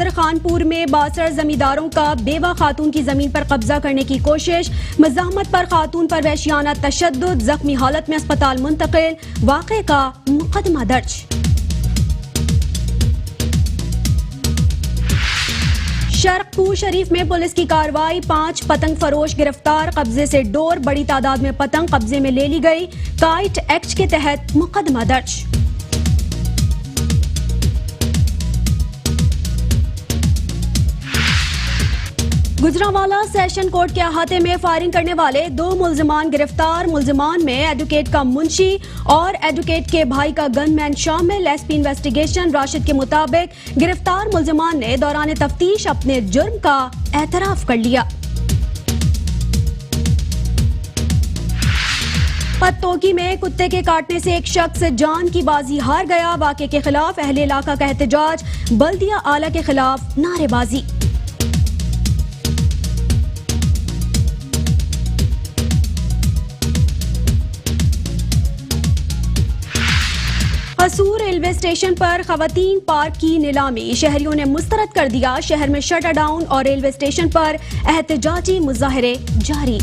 صدر خانپور میں 62 زمینداروں کا بیوہ خاتون کی زمین پر قبضہ کرنے کی کوشش، مزاحمت پر خاتون پر وحشیانہ تشدد، زخمی حالت میں اسپتال منتقل، واقعے کا مقدمہ درج۔ شرق پور شریف میں پولیس کی کارروائی، 5 پتنگ فروش گرفتار، قبضے سے ڈور، بڑی تعداد میں پتنگ قبضے میں لے لی گئی، کائٹ ایکٹ کے تحت مقدمہ درج۔ گجرانوالہ سیشن کورٹ کے احاطے میں فائرنگ کرنے والے 2 ملزمان گرفتار، ملزمان میں ایڈوکیٹ کا منشی اور ایڈوکیٹ کے بھائی کا گن مین شامل۔ ایس پی انویسٹیگیشن راشد کے مطابق گرفتار ملزمان نے دوران تفتیش اپنے جرم کا اعتراف کر لیا۔ پتوکی میں کتے کے کاٹنے سے ایک شخص جان کی بازی ہار گیا، واقعے کے خلاف اہل علاقہ کا احتجاج، بلدیہ اعلی کے خلاف نعرے بازی۔ قصور ریلوے اسٹیشن پر خواتین پارک کی نیلامی، شہریوں نے مسترد کر دیا، شہر میں شٹر ڈاؤن اور ریلوے اسٹیشن پر احتجاجی مظاہرے جاری۔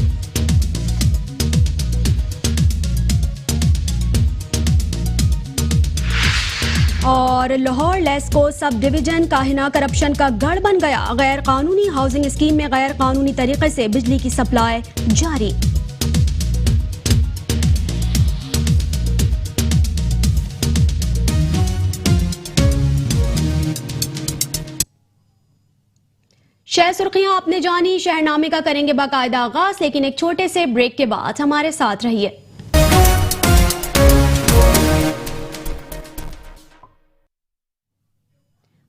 اور Lahore LESCO sub division Kahna corruption کا گڑھ بن گیا، غیر قانونی ہاؤسنگ اسکیم میں غیر قانونی طریقے سے بجلی کی سپلائی جاری۔ شہ سرخیاں آپ نے جانی، شہر نامے کا کریں گے باقاعدہ آغاز، لیکن ایک چھوٹے سے بریک کے بعد ہمارے ساتھ رہیے۔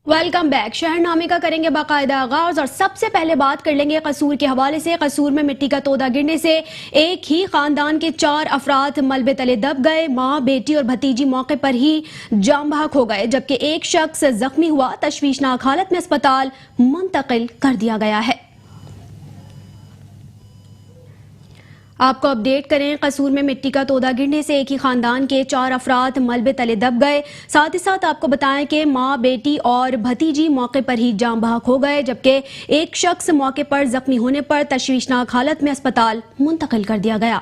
Welcome back. شہر نامے کا کریں گے باقاعدہ آغاز اور سب سے پہلے بات کر لیں گے قصور کے حوالے سے۔ قصور میں مٹی کا تودا گرنے سے ایک ہی خاندان کے 4 افراد ملبے تلے دب گئے، ماں، بیٹی اور بھتیجی موقع پر ہی جاں بحق ہو گئے، جبکہ ایک شخص زخمی ہوا، تشویشناک حالت میں اسپتال منتقل کر دیا گیا ہے۔ آپ کو اپڈیٹ کریں، قصور میں مٹی کا تودا گرنے سے ایک ہی خاندان کے 4 افراد ملبے تلے دب گئے، ساتھ ہی ساتھ آپ کو بتائیں کہ ماں، بیٹی اور بھتیجی موقع پر ہی جاں بحق ہو گئے، جبکہ ایک شخص موقع پر زخمی ہونے پر تشویشناک حالت میں اسپتال منتقل کر دیا گیا۔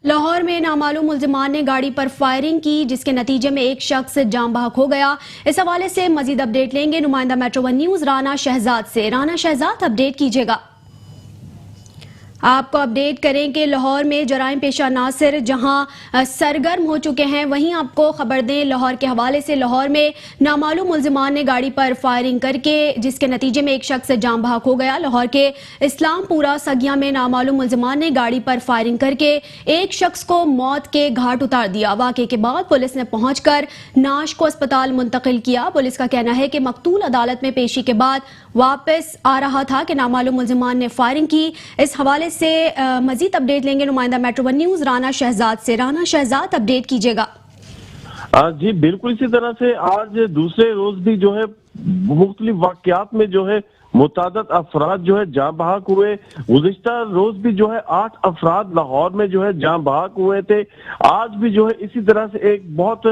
لاہور میں نامعلوم ملزمان نے گاڑی پر فائرنگ کی، جس کے نتیجے میں ایک شخص جاں بحق ہو گیا۔ اس حوالے سے مزید اپڈیٹ لیں گے نمائندہ metro one news Rana Shahzad سے۔ رانا شہزاد، اپڈیٹ کیجیے گا۔ آپ کو اپڈیٹ کریں کہ لاہور میں جرائم پیشہ عناصر جہاں سرگرم ہو چکے ہیں، وہیں آپ کو خبر دیں لاہور کے حوالے سے، لاہور میں نامعلوم ملزمان نے گاڑی پر فائرنگ کر کے جس کے نتیجے میں ایک شخص جاں بحق ہو گیا۔ لاہور کے اسلام پورہ سگیاں میں نامعلوم ملزمان نے گاڑی پر فائرنگ کر کے ایک شخص کو موت کے گھاٹ اتار دیا۔ واقعے کے بعد پولیس نے پہنچ کر نعش کو اسپتال منتقل کیا۔ پولیس کا کہنا ہے کہ مقتول عدالت میں پیشی کے بعد واپس آ رہا تھا کہ نامعلوم ملزمان نے فائرنگ کی۔ اس حوالے سے مزید اپڈیٹ لیں گے نمائندہ metro one news Rana Shahzad سے۔ رانا شہزاد، اپڈیٹ کیجیے گا۔ جی بالکل، اسی طرح سے آج دوسرے روز بھی جو ہے مختلف واقعات میں جو ہے متعدد افراد جو ہے جاں بحق ہوئے۔ گزشتہ روز بھی جو ہے 8 افراد لاہور میں جو ہے جاں بحق ہوئے تھے۔ آج بھی جو ہے اسی طرح سے ایک بہت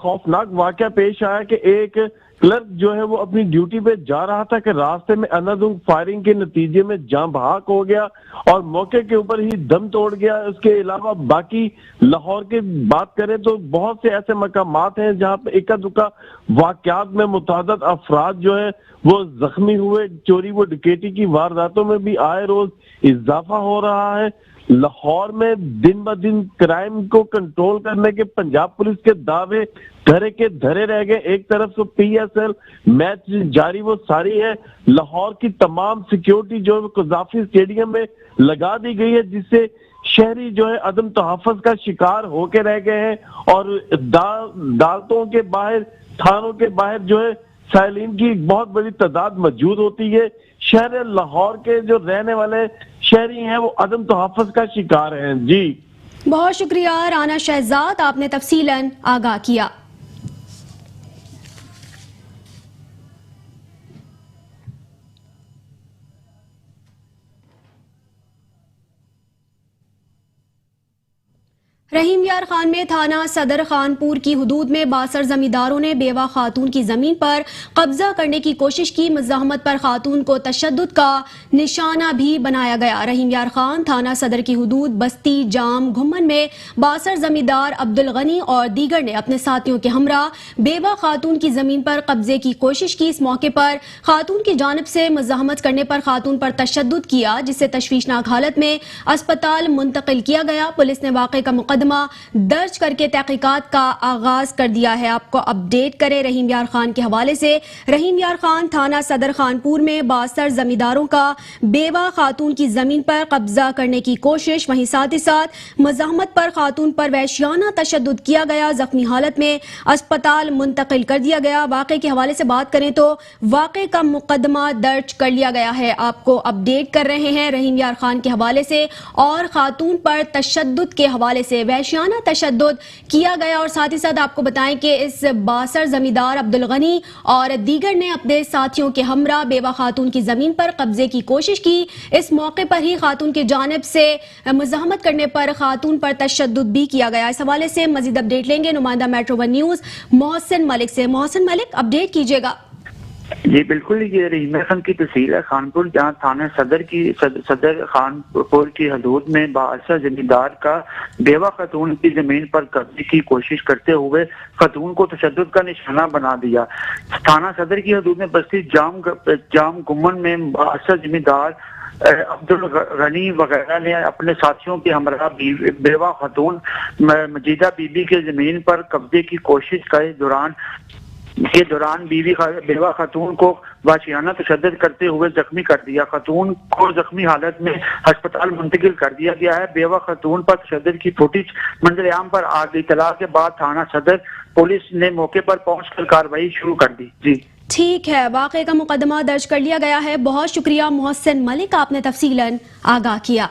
خوفناک واقعہ پیش آیا کہ ایک کلرک جو ہے وہ اپنی ڈیوٹی پہ جا رہا تھا کہ راستے میں اندھادھند فائرنگ کے نتیجے میں جاں بحق ہو گیا اور موقع کے اوپر ہی دم توڑ گیا۔ اس کے علاوہ باقی لاہور کی بات کریں تو بہت سے ایسے مقامات ہیں جہاں پہ اکا دکا واقعات میں متعدد افراد جو ہے وہ زخمی ہوئے۔ چوری و ڈکیتی کی وارداتوں میں بھی آئے روز اضافہ ہو رہا ہے۔ لاہور میں دن بہ دن کرائم کو کنٹرول کرنے کے پنجاب پولیس کے دعوے دھرے کے دھرے رہ گئے۔ ایک طرف سے پی ایس ایل میچ جاری وہ ساری ہے، لاہور کی تمام سیکیورٹی جو ہے قذافی اسٹیڈیم میں لگا دی گئی ہے، جس سے شہری جو ہے عدم تحفظ کا شکار ہو کے رہ گئے ہیں اور عدالتوں کے باہر، تھانوں کے باہر جو ہے سائلین کی ایک بہت بڑی تعداد موجود ہوتی ہے۔ شہر لاہور کے جو رہنے والے شہری ہیں وہ عدم تحفظ کا شکار ہیں۔ جی بہت شکریہ رانا شہزاد، آپ نے تفصیلاً آگاہ کیا۔ رحیم یار خان میں تھانہ صدر خانپور کی حدود میں باثر زمینداروں نے بیوہ خاتون کی زمین پر قبضہ کرنے کی کوشش کی. مزاحمت پر خاتون کو تشدد کا نشانہ بھی بنایا گیا. رحیم یار خان تھانہ صدر کی حدود بستی جام گھمن میں باثر زمیندار عبدالغنی اور دیگر نے اپنے ساتھیوں کے ہمراہ بیوہ خاتون کی زمین پر قبضے کی کوشش کی. اس موقع پر خاتون کی جانب سے مزاحمت کرنے پر خاتون پر تشدد کیا, جسے تشویشناک حالت میں اسپتال منتقل کیا گیا. پولیس نے واقعے کا مقدمہ درج کر کے تحقیقات کا آغاز کر دیا ہے. آپ کو اپڈیٹ کرے رحیم یار خان کے حوالے سے. رحیم یار خان تھانہ صدر خانپور میں باثر زمینداروں کا بیوہ خاتون کی زمین پر قبضہ کرنے کی کوشش, وہیں ساتھ ہی ساتھ مزاحمت پر خاتون پر وحشیانہ تشدد کیا گیا. زخمی حالت میں اسپتال منتقل کر دیا گیا. واقعے کے حوالے سے بات کریں تو واقعے کا مقدمہ درج کر لیا گیا ہے. آپ کو اپڈیٹ کر رہے ہیں رحیم یار خان کے حوالے سے اور خاتون پر تشدد کے حوالے سے. وحشیانہ تشدد کیا گیا اور ساتھ ہی ساتھ آپ کو بتائیں کہ اس باثر زمیندار عبدالغنی اور دیگر نے اپنے ساتھیوں کے ہمراہ بیوہ خاتون کی زمین پر قبضے کی کوشش کی. اس موقع پر ہی خاتون کی جانب سے مزاحمت کرنے پر خاتون پر تشدد بھی کیا گیا. اس حوالے سے مزید اپڈیٹ لیں گے نمائندہ میٹرو ون نیوز محسن ملک سے. محسن ملک, اپڈیٹ کیجیے گا. جی بالکل, یہ رحیم خان کی تحصیل ہے خانپور, جہاں تھانہ صدر خانپور کی حدود میں باثر زمیندار کا بیوہ خاتون کی زمین پر قبضے کی کوشش کرتے ہوئے خاتون کو تشدد کا نشانہ بنا دیا. تھانہ صدر کی حدود میں بستی جام گمن میں باثر زمیندار عبدالغنی وغیرہ نے اپنے ساتھیوں کے ہمراہ بیوہ خاتون مجیدہ بی بی کے زمین پر قبضے کی کوشش کے دوران بیوہ خاتون کو وحشیانہ تشدد کرتے ہوئے زخمی کر دیا. خاتون کو زخمی حالت میں ہسپتال منتقل کر دیا گیا ہے. بیوہ خاتون پر تشدد کی فوٹیج منظر عام پر آ گئی. اطلاع کے بعد تھانہ صدر پولیس نے موقع پر پہنچ کر کارروائی شروع کر دی. جی ٹھیک ہے, واقعے کا مقدمہ درج کر لیا گیا ہے. بہت شکریہ محسن ملک, آپ نے تفصیلاً آگاہ کیا.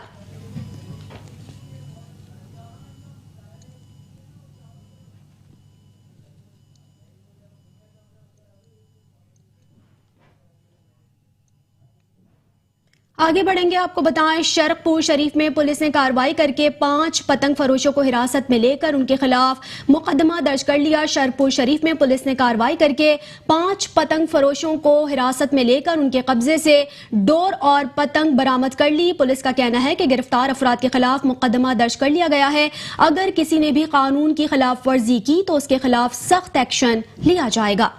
آگے بڑھیں گے, آپ کو بتائیں شرق پور شریف میں پولیس نے کارروائی کر کے 5 پتنگ فروشوں کو حراست میں لے کر ان کے خلاف مقدمہ درج کر لیا. شرق پور شریف میں پولیس نے کارروائی کر کے 5 پتنگ فروشوں کو حراست میں لے کر ان کے قبضے سے ڈور اور پتنگ برآمد کر لی. پولیس کا کہنا ہے کہ گرفتار افراد کے خلاف مقدمہ درج کر لیا گیا ہے. اگر کسی نے بھی قانون کی خلاف ورزی کی تو اس کے خلاف سخت ایکشن لیا جائے گا.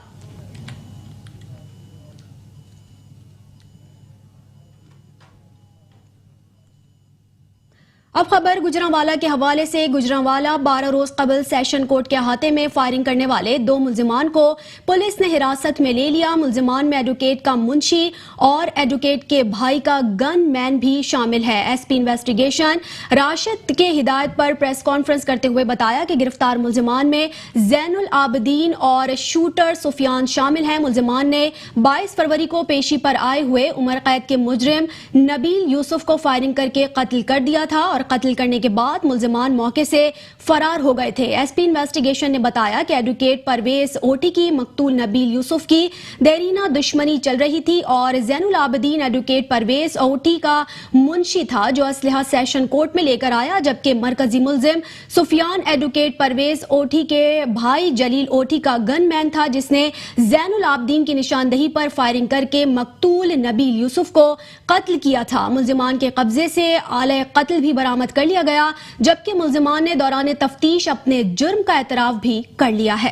اب خبر گجرانوالہ کے حوالے سے. گجرانوالہ 12 روز قبل سیشن کورٹ کے احاطے میں فائرنگ کرنے والے 2 ملزمان کو پولیس نے حراست میں لے لیا. ملزمان میں ایڈوکیٹ کا منشی اور ایڈوکیٹ کے بھائی کا گن مین بھی شامل ہے. ایس پی انویسٹیگیشن راشد کے ہدایت پر پریس کانفرنس کرتے ہوئے بتایا کہ گرفتار ملزمان میں زین العابدین اور شوٹر سفیان شامل ہیں. ملزمان نے 22 فروری کو پیشی پر آئے ہوئے عمر قید کے مجرم نبیل یوسف کو فائرنگ کر کے قتل کر دیا تھا اور قتل کرنے کے بعد ملزمان موقع سے فرار ہو گئے تھے. ایس پی انویسٹیگیشن نے بتایا کہ ایڈوکیٹ پرویز اوٹی کی مقتول نبیل یوسف کی دیرینہ دشمنی چل رہی تھی اور زین العابدین ایڈوکیٹ پرویز اوٹی کا منشی تھا جو اسلحہ سیشن کورٹ میں لے کر آیا, جبکہ مرکزی ملزم سفیان ایڈوکیٹ پرویز اوٹی کے بھائی جلیل اوٹی کا گن مین تھا جس نے زین العابدین کی نشاندہی پر فائرنگ کر کے مقتول نبیل یوسف کو قتل کیا تھا. ملزمان کے قبضے سے آلہ قتل بھی برآمد کر لیا گیا, جبکہ ملزمان نے دوران تفتیش اپنے جرم کا اعتراف بھی کر لیا ہے.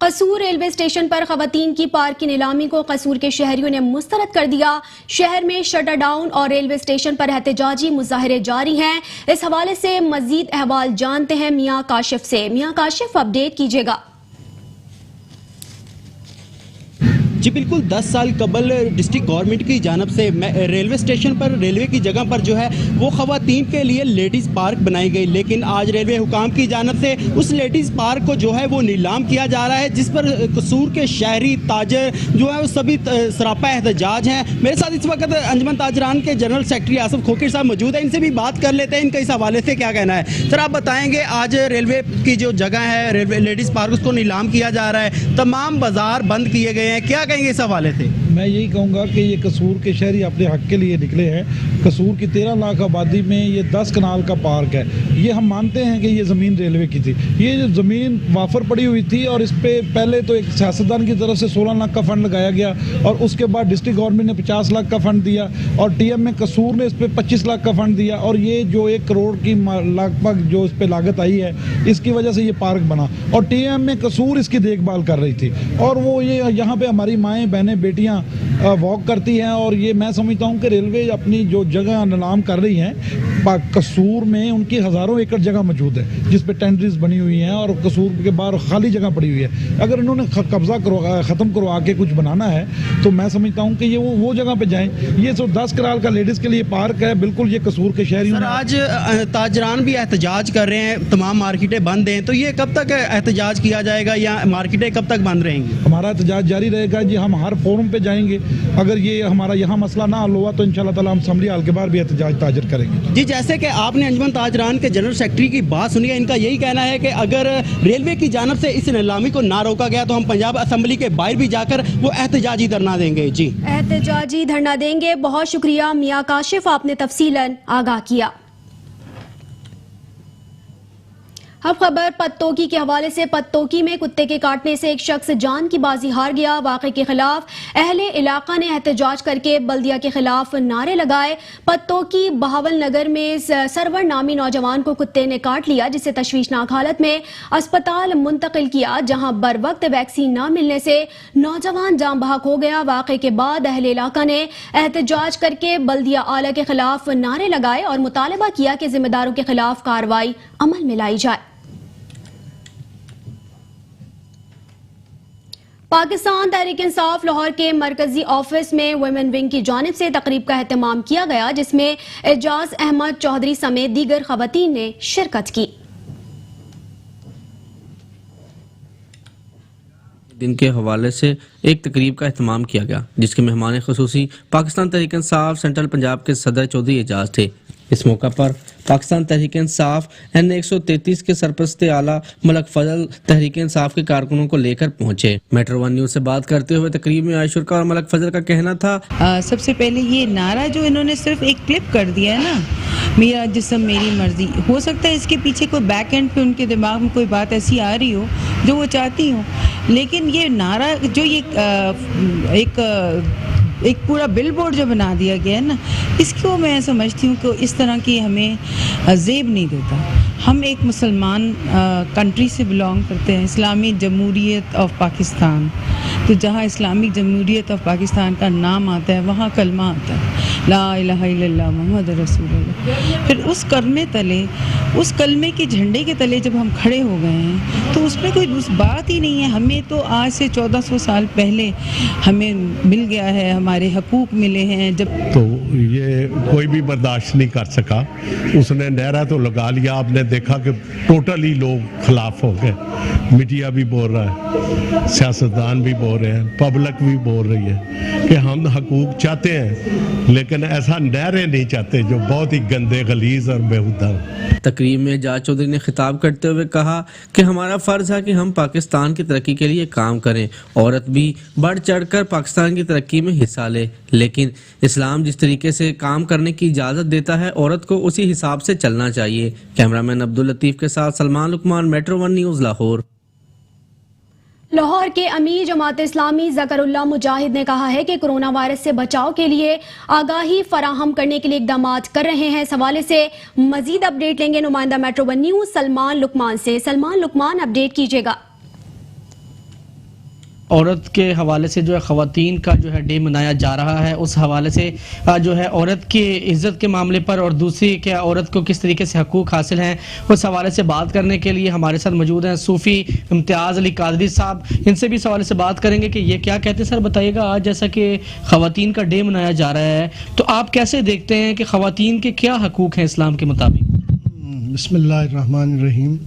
قصور ریلوے اسٹیشن پر خواتین کی پارک کی نیلامی کو قصور کے شہریوں نے مسترد کر دیا. شہر میں شٹر ڈاؤن اور ریلوے اسٹیشن پر احتجاجی مظاہرے جاری ہیں. اس حوالے سے مزید احوال جانتے ہیں میاں کاشف سے. میاں کاشف, اپڈیٹ کیجیے گا. جی بالکل 10 سال قبل ڈسٹرکٹ گورنمنٹ کی جانب سے ریلوے اسٹیشن پر ریلوے کی جگہ پر جو ہے وہ خواتین کے لیے لیڈیز پارک بنائی گئی, لیکن آج ریلوے حکام کی جانب سے اس لیڈیز پارک کو جو ہے وہ نیلام کیا جا رہا ہے, جس پر قصور کے شہری تاجر جو ہے وہ سبھی سراپا احتجاج ہیں. میرے ساتھ اس وقت انجمن تاجران کے جنرل سیکرٹری آصف کھوکھر صاحب موجود ہیں, ان سے بھی بات کر لیتے ہیں ان کا اس حوالے سے کیا کہنا ہے. سر آپ بتائیں گے آج ریلوے کی جو جگہ ہے ریلوے لیڈیز پارک اس کو نیلام کیا جا رہا ہے, تمام بازار بند کیے گئے ہیں, کیا کہیں گے اس حوالے سے؟ मैं यही कहूँगा कि ये कसूर के शहरी अपने हक के लिए निकले हैं। कसूर की 13 लाख आबादी में ये 10 कनाल का पार्क है। ये हम मानते हैं कि ये ज़मीन रेलवे की थी। ये जो ज़मीन वाफर पड़ी हुई थी और इस पर पहले तो एक सियासतदान की तरफ से 16 लाख का फ़ंड लगाया गया और उसके बाद डिस्ट्रिक्ट गवर्नमेंट ने 50 लाख का फ़ंड दिया और टीएम में कसूर ने इस पर 25 लाख का फ़ंड दिया और ये जो 1 करोड़ की लगभग जो इस पर लागत आई है, इसकी वजह से ये पार्क बना और टीएम में कसूर इसकी देखभाल कर रही थी। और वो ये यहाँ पे हमारी माएँ बहनें बेटियाँ वॉक करती हैं और ये मैं समझता हूँ कि रेलवे अपनी जो जगह नीलाम कर रही हैं, कसूर में उनकी हज़ारों एकड़ जगह मौजूद है जिस पे टेंडरीज बनी हुई हैं और कसूर के बाहर खाली जगह पड़ी हुई है। अगर इन्होंने कब्जा ख़त्म करवा के कुछ बनाना है तो मैं समझता हूँ कि ये वो जगह पे जाएं। ये जो 10 कनाल का लेडीज़ के लिए पार्क है, बिल्कुल ये कसूर के शहरियों। आज ताजरान भी एहतजाज कर रहे हैं, तमाम मार्केटें बंद हैं, तो ये कब तक एहतजाज किया जाएगा या मार्केटें कब तक बंद रहेंगी? हमारा एहतजाज जारी रहेगा जी। हम हर फोरम पे जाएंगे। अगर ये हमारा यहाँ मसला ना हल हुआ तो इंशाल्लाह ताला हम असम्बली हाल के बाहर भी एहतजाज ताजर करेंगे। जी, जैसे कि आपने अंजुमन ताजरान के जनरल सेक्रेटरी की बात सुनी है, इनका यही कहना है कि अगर रेलवे की जानिब से इस नीलामी को ना रोका गया तो हम पंजाब असम्बली के बाहर भी जाकर वो एहतजाजी धरना देंगे। जी, एहतजाजी धरना देंगे। बहुत शुक्रिया मियां काशिफ, आपने तफसीलन आगाह किया। अब खबर पत्तोकी के हवाले से। पत्तोकी में कुत्ते के काटने से एक शख्स जान की बाजी हार गया। वाक़े के खिलाफ अहले इलाका ने एहतजाज करके बल्दिया के खिलाफ नारे लगाए। पत्तोकी बहावल नगर में सरवर नामी नौजवान को कुत्ते ने काट लिया, जिसे तशवीशनाक हालत में अस्पताल मुंतकिल किया, जहां बर वक्त वैक्सीन न मिलने से नौजवान जान बहक हो गया। वाक़े के बाद अहले इलाका ने एहतजाज करके बल्दिया आला के खिलाफ नारे लगाए और मुतालबा किया कि जिम्मेदारों के खिलाफ कार्रवाई अमल में लाई जाए। पाकिस्तान तहरीक इंसाफ लाहौर के मरकजी ऑफिस में वुमेन विंग की जानिब से तकरीब का एहतमाम किया गया, जिसमें एजाज अहमद चौधरी समेत दीगर खवातीन ने शिरकत की। दिन के हवाले से एक तकरीब का एहतमाम किया गया, जिसके मेहमान खुसूसी पाकिस्तान तहरीक इंसाफ सेंट्रल पंजाब के सदर चौधरी एजाज थे। इस मौका पर पाकिस्तान तहरीक इंसाफ N133 के सरपरस्त आला मलक फजल तहरीक इंसाफ के कारकुनों को लेकर पहुंचे। मेट्रो वन न्यूज से बात करते हुए तकरीब में आयशुर का और मलक फजल का कहना था, सबसे पहले ये नारा जो इन्होंने सिर्फ एक क्लिप कर दिया है ना, मेरा जिस्म मेरी मर्जी, हो सकता है इसके पीछे कोई बैक एंड पे उनके दिमाग में कोई बात ऐसी आ रही हो जो वो चाहती हो, लेकिन ये नारा जो ये एक पूरा बिलबोर्ड जो बना दिया गया है ना, इसको मैं समझती हूँ कि इस तरह की हमें ज़ेब नहीं देता। हम एक मुसलमान कंट्री से बिलोंग करते हैं, इस्लामी जमहूरियत ऑफ पाकिस्तान। तो जहाँ इस्लामिक जमहूरियत ऑफ पाकिस्तान का नाम आता है वहाँ कलमा आता है, ला इलाहा इल्लल्लाह मुहम्मद रसूलुल्लाह। फिर उस कलमे तले, उस कलमे के झंडे के तले जब हम खड़े हो गए हैं तो उसमें कोई बात ही नहीं है। हमें तो आज से 1400 साल पहले हमें मिल गया है, हमारे हकूक मिले हैं। जब तो ये कोई भी बर्दाश्त नहीं कर सका, उसने नारा तो लगा लिया। आपने देखा कि टोटली लोग खिलाफ हो गए, मीडिया भी बोल रहा है, सियासतदान भी बोल रहे हैं, पब्लिक भी बोल रही है कि हम हकूक चाहते हैं, लेकिन ऐसा नारे नहीं चाहते जो बहुत ही गंदे, गलीज और बेहुदा। तकरीब में एजाज चौधरी ने खिताब करते हुए कहा कि हमारा फर्ज है कि हम पाकिस्तान की तरक्की के लिए काम करें। औरत भी बढ़ चढ़कर पाकिस्तान की तरक्की में हिस्सा ले, लेकिन इस्लाम जिस तरीके से काम करने की इजाज़त देता है, औरत को उसी हिसाब से चलना चाहिए। कैमरामैन अब्दुल लतीफ़ के साथ Salman Luqman, Metro One News, Lahore. Lahore के अमीर जमात इस्लामी ज़करुल्लाह मुजाहिद ने कहा है कि कोरोना वायरस से बचाव के लिए आगाही फराहम करने के लिए इक़दामात कर रहे हैं। इस हवाले से मजीद अपडेट लेंगे नुमाइंदा Metro One News Salman Luqman से। सलमान लुकमान, अपडेट कीजिएगा। औरत के हवाले से जो है ख़वातीन का जो है डे मनाया जा रहा है, उस हवाले से जो है औरत की इज़्ज़त के मामले पर और दूसरी कि औरत को किस तरीके से हकूक़ हासिल हैं, उस हवाले से बात करने के लिए हमारे साथ मौजूद हैं सूफ़ी इम्तियाज़ अली कादरी साहब। इनसे भी इस हवाले से बात करेंगे कि ये क्या कहते हैं। सर बताइएगा, आज जैसा कि ख़वातीन का डे मनाया जा रहा है, तो आप कैसे देखते हैं कि ख़वातीन के क्या हकूक़ हैं इस्लाम के मुताबिक? बिस्मिल्लाहिर्रहमानिर्रहीम।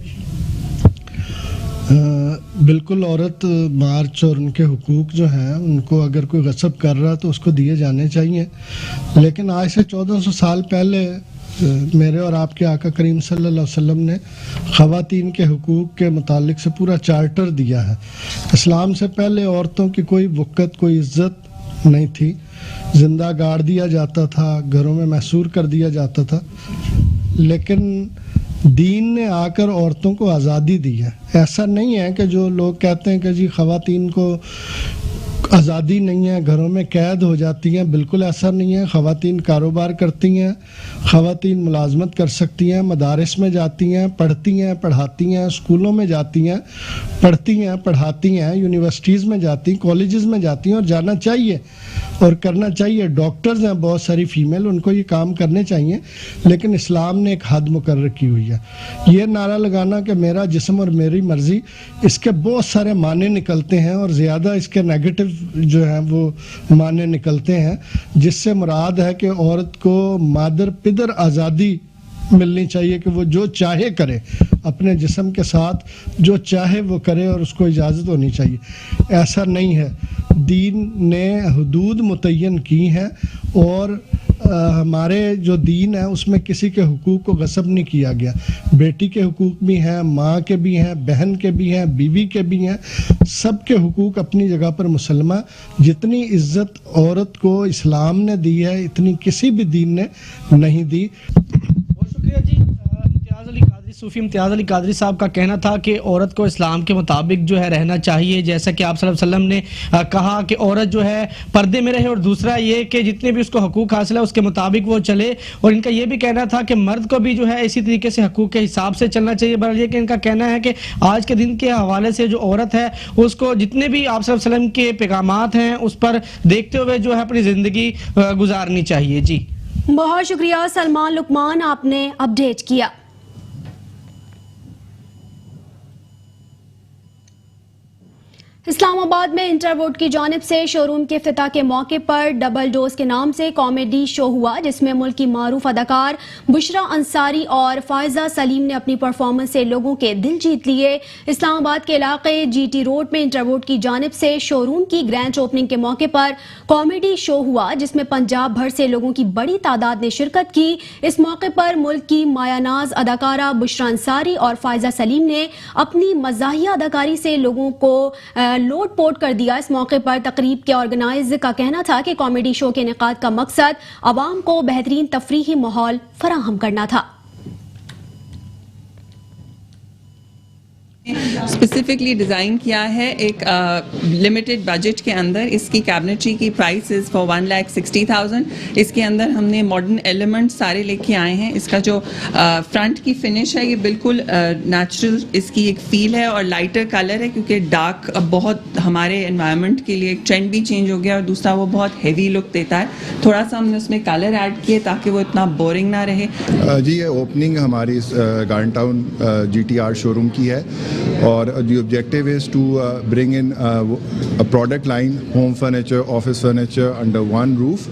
बिल्कुल, औरत मार्च और उनके हुकूक जो हैं उनको अगर कोई गसब कर रहा तो उसको दिए जाने चाहिए, लेकिन आज से 1400 साल पहले मेरे और आपके आका करीम सल्लल्लाहु अलैहि वसल्लम ने ख़वातीन के हुकूक के मुतालिक से पूरा चार्टर दिया है। इस्लाम से पहले औरतों की कोई वक़्त, कोई इज़्ज़त नहीं थी। जिंदा गाड़ दिया जाता था, घरों में महसूर कर दिया जाता था, लेकिन दीन ने आकर औरतों को आज़ादी दी है। ऐसा नहीं है कि जो लोग कहते हैं कि जी ख़वातीन को आज़ादी नहीं है, घरों में कैद हो जाती हैं, बिल्कुल ऐसा नहीं है। ख़वातीन कारोबार करती हैं, ख़वातीन मुलाजमत कर सकती हैं, मदारिस में जाती हैं, पढ़ती हैं, पढ़ाती हैं, स्कूलों में जाती हैं, पढ़ती हैं, पढ़ाती हैं, यूनिवर्सिटीज़ में जाती, कॉलेजेस में जाती हैं, और जाना चाहिए और करना चाहिए। डॉक्टर्स हैं बहुत सारी फ़ीमेल, उनको ये काम करने चाहिए, लेकिन इस्लाम ने एक हद मुकर्रर की हुई है। ये नारा लगाना कि मेरा जिस्म और मेरी मर्ज़ी, इसके बहुत सारे माने निकलते हैं और ज़्यादा इसके नेगेटिव जो हैं वो माने निकलते हैं, जिससे मुराद है कि औरत को मादर पिदर आज़ादी मिलनी चाहिए कि वो जो चाहे करे, अपने जिस्म के साथ जो चाहे वो करे और उसको इजाज़त होनी चाहिए। ऐसा नहीं है। दीन ने हुदूद मुतय्यन की हैं और हमारे जो दीन है उसमें किसी के हुकूक को गस्ब नहीं किया गया। बेटी के हुकूक भी हैं, माँ के भी हैं, बहन के भी हैं, बीवी के भी हैं, सब के हुकूक अपनी जगह पर मुसलमा। जितनी इज्जत औरत को इस्लाम ने दी है, इतनी किसी भी दीन ने नहीं दी। सूफी इम्तियाज़ अली कादरी साहब का कहना था कि औरत को इस्लाम के मुताबिक जो है रहना चाहिए, जैसा कि आप सल्लल्लाहु अलैहि वसल्लम ने कहा कि औरत जो है पर्दे में रहे, और दूसरा ये कि जितने भी उसको हकूक़ हासिल है उसके मुताबिक वो चले। और इनका ये भी कहना था कि मर्द को भी जो है इसी तरीके से हकूक़ के हिसाब से चलना चाहिए। बहरहाल ये कि इनका कहना है कि आज के दिन के हवाले से जो औरत है उसको जितने भी आप सल्लल्लाहु अलैहि वसल्लम के पैगामात हैं उस पर देखते हुए जो है अपनी ज़िंदगी गुजारनी चाहिए। जी बहुत शुक्रिया सलमान लुकमान, आपने अपडेट किया। इस्लामाबाद में इंटरवोट की जानिब से शोरूम के इफ्तिताह के मौके पर डबल डोज के नाम से कॉमेडी शो हुआ, जिसमें मुल्क की मारूफ अदाकार बुशरा अंसारी और फायजा सलीम ने अपनी परफॉर्मेंस से लोगों के दिल जीत लिए। इस्लामाबाद के इलाके जीटी रोड में इंटरवोट की जानिब से शोरूम की ग्रैंड ओपनिंग के मौके पर कॉमेडी शो हुआ, जिसमें पंजाब भर से लोगों की बड़ी तादाद ने शिरकत की। इस मौके पर मुल्क की मायानाज अदाकारा बुशरा अंसारी और फायजा सलीम ने अपनी मज़ाहिया अदाकारी से लोगों को लोट पोट कर दिया। इस मौके पर तकरीब के ऑर्गेनाइज का कहना था कि कॉमेडी शो के इनेकाद का मकसद अवाम को बेहतरीन तफरीही माहौल फराहम करना था। स्पेसिफिकली डिज़ाइन किया है एक लिमिटेड बजट के अंदर। इसकी कैबिनेटरी की प्राइस इज़ फॉर 1,60,000। इसके अंदर हमने मॉडर्न एलिमेंट्स सारे लेके आए हैं। इसका जो फ्रंट की फिनिश है ये बिल्कुल नेचुरल इसकी एक फील है और लाइटर कलर है, क्योंकि डार्क अब बहुत हमारे एनवायरनमेंट के लिए एक ट्रेंड भी चेंज हो गया और दूसरा वो बहुत हैवी लुक देता है। थोड़ा सा हमने उसमें कलर ऐड किए ताकि वो इतना बोरिंग ना रहे। जी ये ओपनिंग हमारी गार्डन टाउन GTR शोरूम की है और the objective is to bring in a product line, home furniture, office furniture under one roof,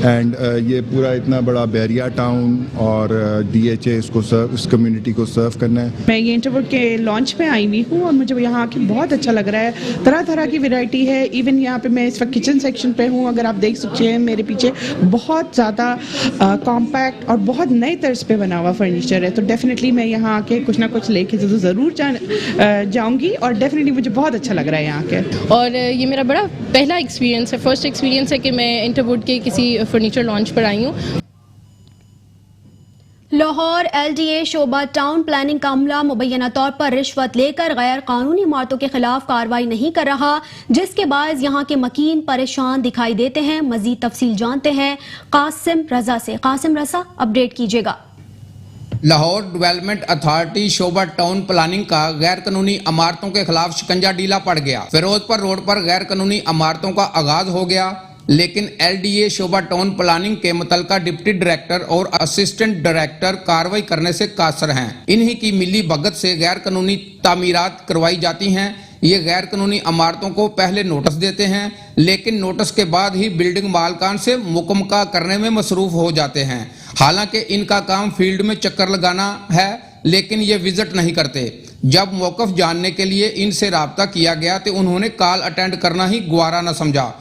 and ये पूरा इतना बड़ा बैरिया टाउन और DHA इसको सर्व, इस कम्युनिटी को सर्व करना है। मैं ये इंटरवोट के लॉन्च में आई हुई हूँ और मुझे यहाँ आके बहुत अच्छा लग रहा है। तरह तरह की वैरायटी है। इवन यहाँ पे मैं इस वक्त किचन सेक्शन पे हूँ, अगर आप देख सकते हैं मेरे पीछे बहुत ज़्यादा कॉम्पैक्ट और बहुत नए तर्ज पे बना हुआ फर्नीचर है। तो डेफिनेटली मैं यहाँ आके कुछ ना कुछ लेके ज़रूर जाऊंगी और डेफिनेटली मुझे बहुत अच्छा लग रहा है यहाँ के। और ये मेरा बड़ा पहला एक्सपीरियंस है, फर्स्ट एक्सपीरियंस है कि मैं इंटरवुड के किसी फर्नीचर लॉन्च पर आई हूँ। लाहौर LDA शोबा टाउन प्लानिंग का अमला मुबैना तौर पर रिश्वत लेकर गैर कानूनी इमारतों के खिलाफ कार्रवाई नहीं कर रहा, जिसके बाद यहाँ के मकीन परेशान दिखाई देते हैं। मजीद तफसील जानते हैं कासिम रजा से। कासिम रजा, अपडेट कीजिएगा। लाहौर डेवलपमेंट अथॉरिटी शोबा टाउन प्लानिंग का गैर कानूनी इमारतों के खिलाफ शिकंजा ढीला पड़ गया। फिरोजपुर रोड पर गैर कानूनी इमारतों का आगाज हो गया, लेकिन LDA शोबा टाउन प्लानिंग के मुतलका डिप्टी डायरेक्टर और असिस्टेंट डायरेक्टर कार्रवाई करने से कासर हैं। इन्हीं की मिली भगत से गैर कानूनी तामीरात करवाई जाती हैं। ये गैर कानूनी इमारतों को पहले नोटिस देते हैं, लेकिन नोटिस के बाद ही बिल्डिंग मालकान से मुकम्मल करने में मसरूफ हो जाते हैं। हालांकि इनका काम फील्ड में चक्कर लगाना है, लेकिन ये विजिट नहीं करते। जब मौक़िफ़ जानने के लिए इनसे राब्ता किया गया तो उन्होंने कॉल अटेंड करना ही ग्वारा न समझा।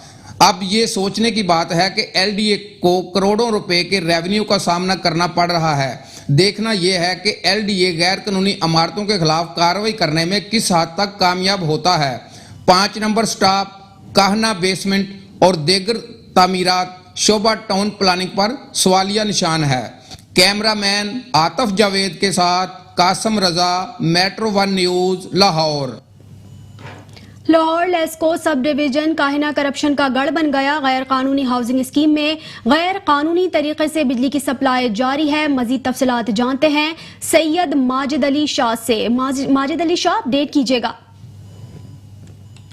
अब ये सोचने की बात है कि LDA को करोड़ों रुपए के रेवेन्यू का सामना करना पड़ रहा है। देखना यह है कि LDA गैर कानूनी इमारतों के खिलाफ कार्रवाई करने में किस हद तक कामयाब होता है। 5 नंबर स्टॉप, कहना बेसमेंट, और दीगर तामीरात शोभा टाउन प्लानिंग पर सवालिया निशान है। कैमरामैन आतिफ जावेद के साथ Qasim Raza, metro 1 news, Lahore. Lahore LESCO sub division काहिना corruption का गढ़ बन गया। गैर कानूनी हाउसिंग स्कीम में गैर कानूनी तरीके से बिजली की सप्लाई जारी है। मजीद तफसीलात जानते हैं सैयद माजिद अली शाह से। माजिद अली शाह, अपडेट कीजिएगा।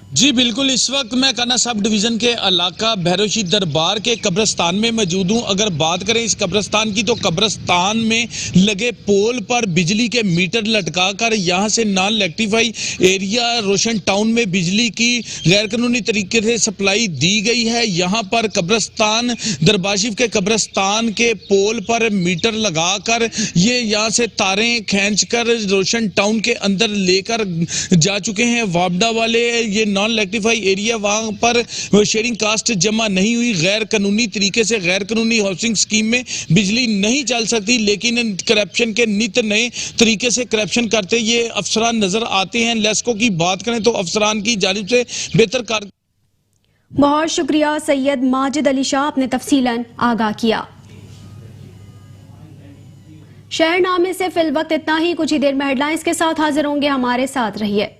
जी बिल्कुल, इस वक्त मैं काना सब डिवीजन के इलाका भैरोशी दरबार के कब्रिस्तान में मौजूद हूँ। अगर बात करें इस कब्रिस्तान की तो कब्रिस्तान में लगे पोल पर बिजली के मीटर लटका कर यहाँ से नॉन इलेक्ट्रीफाई एरिया रोशन टाउन में बिजली की गैर कानूनी तरीके से सप्लाई दी गई है। यहाँ पर कब्रिस्तान दरबार शरीफ के कब्रिस्तान के पोल पर मीटर लगाकर ये यहाँ से तारें खींचकर रोशन टाउन के अंदर लेकर जा चुके हैं वापडा वाले। ये नॉन इलेक्ट्रीफाई एरिया, वहां पर शेयरिंग कास्ट जमा नहीं हुई। गैर कानूनी तरीके से गैर कानूनी हाउसिंग स्कीम में बिजली नहीं चल सकती, लेकिन करप्शन के नित नए तरीके से करप्शन करते ये अफसरान नजर आते हैं। लेस्को की बात करें तो अफसरान की जानिब से बेहतर कार। बहुत शुक्रिया सैयद माजिद अली शाह, अपने तफसीलन आगाह किया। शहरनामे से फिल वक्त इतना ही। कुछ ही देर में हेडलाइंस के साथ हाजिर होंगे, हमारे साथ रहिए।